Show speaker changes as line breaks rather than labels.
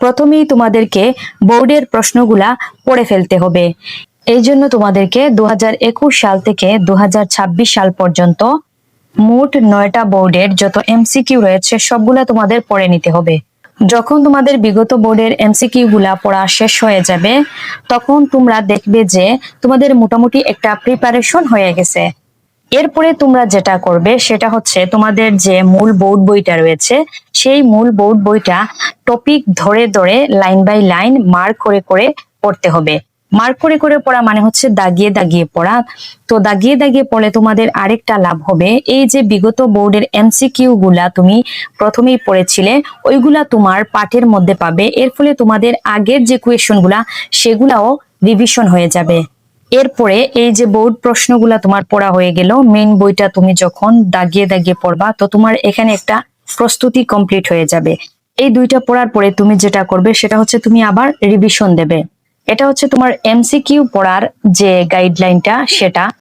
প্রথমেই তোমাদেরকে বোর্ডের প্রশ্নগুলা পড়ে ফেলতে হবে। এই জন্য তোমাদেরকে 2021 সাল থেকে 2026 সাল পর্যন্ত মোট 9টা বোর্ডের যত এমসিকিউ রয়েছে সবগুলা তোমাদের পড়ে নিতে হবে। যখন তোমাদের বিগত বোর্ডের এমসিকিউ গুলা পড়া শেষ হয়ে যাবে, তখন তোমরা দেখবে যে তোমাদের মোটামুটি একটা প্রিপারেশন হয়ে গেছে। এরপরে তোমরা যেটা করবে সেটা হচ্ছে তোমাদের যে মূল বোর্ড বইটা রয়েছে সেই মূল বোর্ড বইটা টপিক ধরে ধরে লাইন বাই লাইন মার্ক করে করে পড়তে হবে। মার্ক করে করে পড়া মানে হচ্ছে দাগিয়ে দাগিয়ে পড়া। তো দাগিয়ে দাগিয়ে পড়লে তোমাদের আরেকটা লাভ হবে, এই যে বিগত বোর্ডের এমসিকিউ গুলা তুমি প্রথমেই পড়েছিলে ওইগুলা তোমার পাঠের মধ্যে পাবে। এর ফলে তোমাদের আগের যে কোয়েশ্চন গুলা সেগুলাও রিভিশন হয়ে যাবে। এরপরে এই যে বোর্ড প্রশ্নগুলা তোমার পড়া হয়ে গেল, মেইন বইটা তুমি যখন দাগিয়ে দাগিয়ে পড়বা তো তোমার এখানে একটা প্রস্তুতি কমপ্লিট হয়ে যাবে। এই দুইটা পড়ার পরে তুমি যেটা করবে সেটা হচ্ছে তুমি আবার রিভিশন দেবে। এটা হচ্ছে তোমার এমসিকিউ পড়ার যে গাইডলাইনটা সেটা।